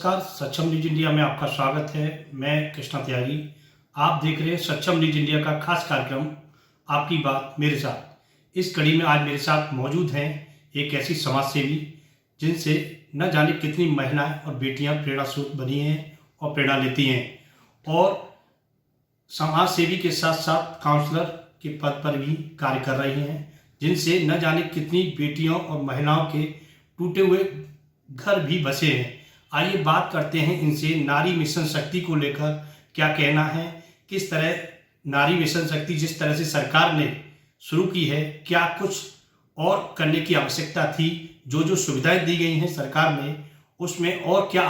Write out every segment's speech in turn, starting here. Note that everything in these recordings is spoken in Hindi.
नमस्कार, सक्षम न्यूज इंडिया में आपका स्वागत है। मैं कृष्णा त्यागी। आप देख रहे हैं सक्षम न्यूज इंडिया का खास कार्यक्रम आपकी बात मेरे साथ। इस कड़ी में आज मेरे साथ मौजूद हैं एक ऐसी समाज सेवी जिनसे न जाने कितनी महिलाएं और बेटियां प्रेरणा स्रोत बनी हैं और प्रेरणा लेती हैं, और समाज सेवी के साथ साथ काउंसलर के पद पर भी कार्य कर रही हैं, जिनसे न जाने कितनी बेटियों और महिलाओं के टूटे हुए घर भी बसे हैं। आइए बात करते हैं इनसे नारी मिशन शक्ति को लेकर क्या कहना है, किस तरह नारी मिशन शक्ति जिस तरह से सरकार ने शुरू की है, क्या कुछ और करने की आवश्यकता थी। जो सुविधाएं दी गई हैं सरकार ने, उसमें और क्या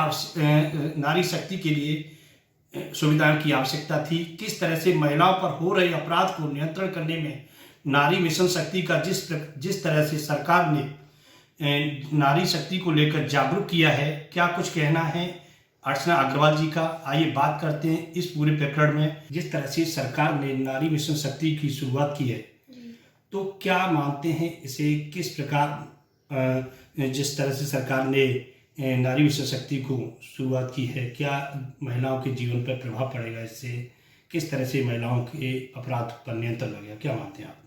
नारी शक्ति के लिए सुविधाओं की आवश्यकता थी। किस तरह से महिलाओं पर हो रहे अपराध को नियंत्रण करने में नारी मिशन शक्ति का जिस तरह से सरकार ने नारी शक्ति को लेकर जागरूक किया है, क्या कुछ कहना है अर्चना अग्रवाल जी का। आइए बात करते हैं इस पूरे प्रकरण में। जिस तरह से सरकार ने नारी मिशन शक्ति की शुरुआत की है, तो क्या मानते हैं इसे किस प्रकार जिस तरह से सरकार ने नारी मिशन शक्ति को शुरुआत की है, क्या महिलाओं के जीवन पर प्रभाव पड़ेगा इससे? किस तरह से महिलाओं के अपराध पर नियंत्रण लगेगा, क्या मानते हैं आप?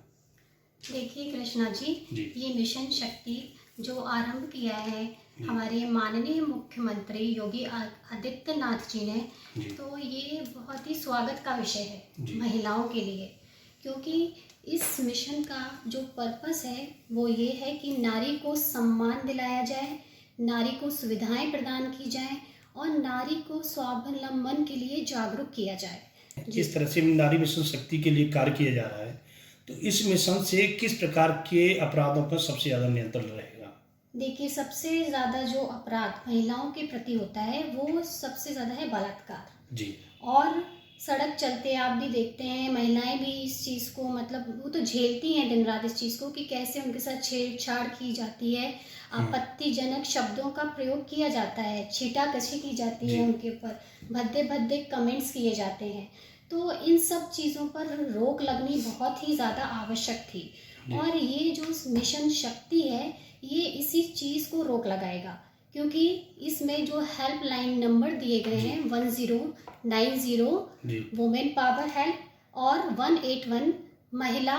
देखिए कृष्णा जी, ये मिशन शक्ति जो आरंभ किया है हमारे माननीय मुख्यमंत्री योगी आदित्यनाथ जी ने, तो ये बहुत ही स्वागत का विषय है महिलाओं के लिए, क्योंकि इस मिशन का जो पर्पस है वो ये है कि नारी को सम्मान दिलाया जाए, नारी को सुविधाएं प्रदान की जाए और नारी को स्वावलंबन के लिए जागरूक किया जाए। जिस तरह से नारी मिशन शक्ति के लिए कार्य किया जा रहा है, तो इस मिशन से किस प्रकार के अपराधों पर सबसे ज़्यादा नियंत्रण रहेगा? देखिए, सबसे ज़्यादा जो अपराध महिलाओं के प्रति होता है वो सबसे ज़्यादा है बलात्कार जी। और सड़क चलते आप भी देखते हैं, महिलाएं भी इस चीज़ को मतलब वो तो झेलती हैं दिन रात इस चीज़ को कि कैसे उनके साथ छेड़छाड़ की जाती है, आपत्तिजनक शब्दों का प्रयोग किया जाता है, छीटाकशी की जाती है, उनके ऊपर भद्दे भद्दे कमेंट्स किए जाते हैं। तो इन सब चीज़ों पर रोक लगनी बहुत ही ज़्यादा आवश्यक थी, और ये जो मिशन शक्ति है ये इसी चीज़ को रोक लगाएगा, क्योंकि इसमें जो हेल्पलाइन नंबर दिए गए हैं 1090 वुमेन पावर हेल्प और 181 महिला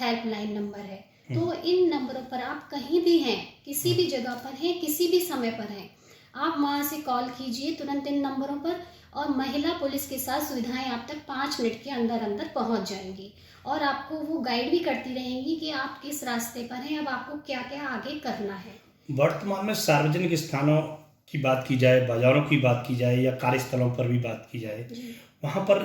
हेल्पलाइन नंबर है। तो इन नंबरों पर आप कहीं भी हैं, किसी भी जगह पर हैं, किसी भी समय पर हैं, आप वहाँ से कॉल कीजिए तुरंत इन नंबरों पर, और महिला पुलिस के साथ सुविधाएं आप तक 5 मिनट के अंदर अंदर पहुँच जाएंगी, और आपको वो गाइड भी करती रहेंगी कि आप किस रास्ते पर हैं, अब आपको क्या क्या आगे करना है। वर्तमान में सार्वजनिक स्थानों की बात की जाए, बाजारों की बात की जाए या कार्यस्थलों पर भी बात की जाए, वहाँ पर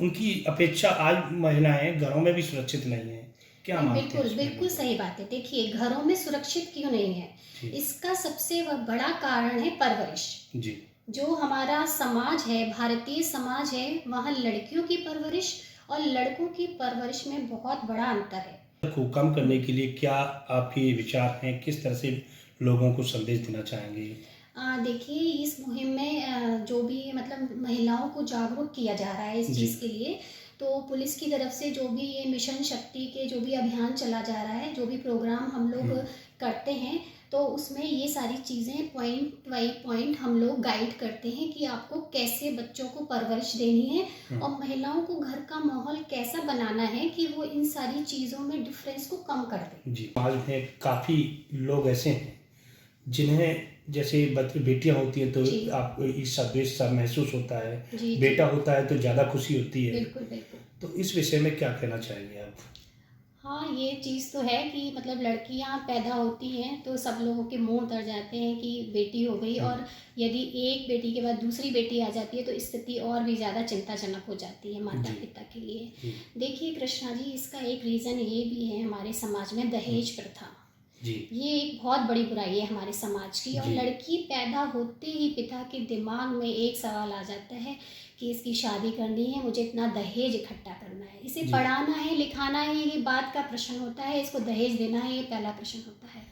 उनकी अपेक्षा आज महिलाएं घरों में भी सुरक्षित नहीं है, क्या मानते हैं? बिल्कुल सही बात है। देखिए, घरों में सुरक्षित क्यों नहीं है, इसका सबसे बड़ा कारण है परवरिश। जो हमारा समाज है, भारतीय समाज है, वहाँ लड़कियों की परवरिश और लड़कों की परवरिश में बहुत बड़ा अंतर है। को कम करने के लिए क्या आपके विचार हैं, किस तरह से लोगों को संदेश देना चाहेंगे? देखिए, इस मुहिम में जो भी मतलब महिलाओं को जागरूक किया जा रहा है इस चीज़ के लिए, तो पुलिस की तरफ से जो भी ये मिशन शक्ति के जो भी अभियान चला जा रहा है, जो भी प्रोग्राम हम लोग करते हैं, तो उसमें ये सारी चीज़ें पॉइंट बाई पॉइंट हम लोग गाइड करते हैं कि आपको कैसे बच्चों को परवरिश देनी है और महिलाओं को घर का माहौल कैसा बनाना है कि वो इन सारी चीज़ों में डिफरेंस को कम कर दें। जी, समाज में काफ़ी लोग ऐसे हैं जिन्हें जैसे बेटियां होती हैं तो आपको ईर्ष्या द्वेष सा महसूस होता है, बेटा होता है तो ज़्यादा खुशी होती है। बिल्कुल। तो इस विषय में क्या कहना चाहेंगे आप? हाँ, ये चीज़ तो है कि मतलब लड़कियां पैदा होती हैं तो सब लोगों के मुंह उतर जाते हैं कि बेटी हो गई, और यदि एक बेटी के बाद दूसरी बेटी आ जाती है तो स्थिति और भी ज़्यादा चिंताजनक हो जाती है माता पिता के लिए। देखिए कृष्णा जी, इसका एक रीज़न ये भी है हमारे समाज में दहेज प्रथा। ये एक बहुत बड़ी बुराई है हमारे समाज की, और लड़की पैदा होते ही पिता के दिमाग में एक सवाल आ जाता है कि इसकी शादी करनी है, मुझे इतना दहेज इकट्ठा करना है, इसे पढ़ाना है, लिखाना है, ये बात का प्रश्न होता है, इसको दहेज देना है, ये पहला प्रश्न होता है।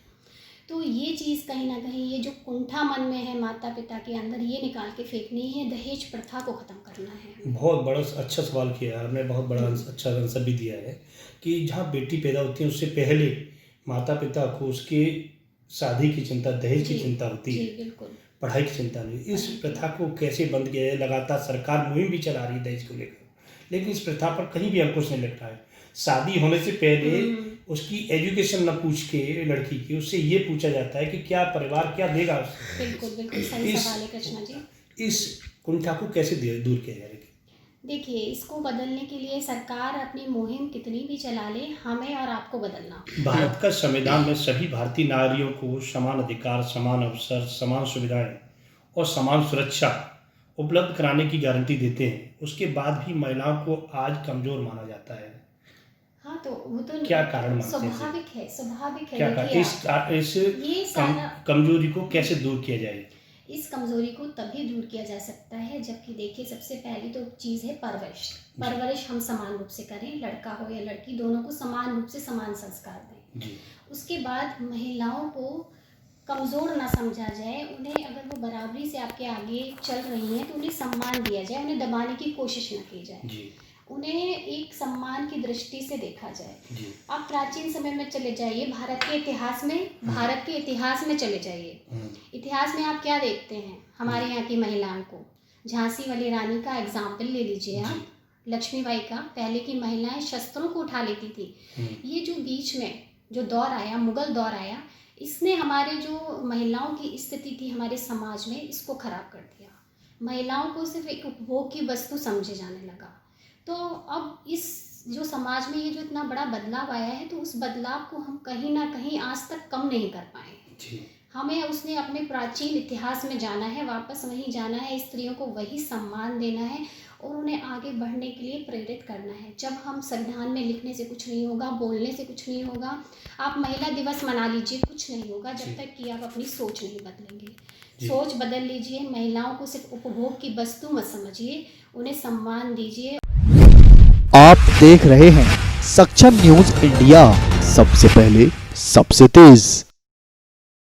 तो ये चीज़ कहीं ना कहीं ये जो कुंठा मन में है माता पिता के अंदर, ये निकाल के फेंकनी है, दहेज प्रथा को ख़त्म करना है। बहुत बड़ा अच्छा सवाल किया है आपने, बहुत बड़ा अच्छा आंसर भी दिया है कि जहाँ बेटी पैदा होती है उससे पहले माता पिता को उसके शादी की चिंता, दहेज की चिंता होती है। बिल्कुल। पढ़ाई की चिंता नहीं। इस प्रथा को कैसे बंद किया जाए? लगातार सरकार मुहिम भी चला रही है दहेज को लेकर, लेकिन इस प्रथा पर कहीं भी अंकुश नहीं लग रहा है। शादी होने से पहले उसकी एजुकेशन न पूछ के लड़की की, उससे ये पूछा जाता है कि क्या परिवार क्या देगा उससे। बिल्कुल बिल्कुल सही सवाल है कृष्णा जी। इस कुंठा को कैसे दूर किया जाएगा? देखिए, इसको बदलने के लिए सरकार अपनी मुहिम कितनी भी चला ले, हमें और आपको बदलना। भारत का संविधान में सभी भारतीय नागरिकों को समान अधिकार, समान अवसर, समान सुविधाएं और समान सुरक्षा उपलब्ध कराने की गारंटी देते हैं। उसके बाद भी महिलाओं को आज कमजोर माना जाता है। हाँ, तो वो तो क्या कारण मानते हैं? स्वाभाविक है। क्या देखिए, इस ये सारा कमजोरी को कैसे दूर किया जाए? इस कमज़ोरी को तभी दूर किया जा सकता है जबकि देखिए, सबसे पहली तो चीज़ है परवरिश हम समान रूप से करें, लड़का हो या लड़की, दोनों को समान रूप से समान संस्कार दें। उसके बाद महिलाओं को कमज़ोर ना समझा जाए, उन्हें अगर वो बराबरी से आपके आगे चल रही हैं तो उन्हें सम्मान दिया जाए, उन्हें दबाने की कोशिश न की जाए, उन्हें एक सम्मान की दृष्टि से देखा जाए। आप प्राचीन समय में चले जाइए, भारत के इतिहास में चले जाइए। इतिहास में आप क्या देखते हैं? हमारे यहाँ की महिलाओं को, झांसी वाली रानी का एग्जाम्पल ले लीजिए आप, लक्ष्मीबाई का। पहले की महिलाएं शस्त्रों को उठा लेती थी। ये जो बीच में जो दौर आया, मुगल दौर आया, इसने हमारे जो महिलाओं की स्थिति थी हमारे समाज में, इसको खराब कर दिया। महिलाओं को सिर्फ एक उपभोग की वस्तु समझे जाने लगा। तो अब इस जो समाज में ये जो इतना बड़ा बदलाव आया है, तो उस बदलाव को हम कहीं ना कहीं आज तक कम नहीं कर पाए। हमें उसने अपने प्राचीन इतिहास में जाना है, वापस वहीं जाना है, स्त्रियों को वही सम्मान देना है और उन्हें आगे बढ़ने के लिए प्रेरित करना है। जब हम संविधान में लिखने से कुछ नहीं होगा, बोलने से कुछ नहीं होगा, आप महिला दिवस मना लीजिए, कुछ नहीं होगा जब तक कि आप अपनी सोच नहीं बदलेंगे। सोच बदल लीजिए, महिलाओं को सिर्फ उपभोग की वस्तु मत समझिए, उन्हें सम्मान दीजिए। आप देख रहे हैं सक्षम न्यूज इंडिया, सबसे पहले सबसे तेज।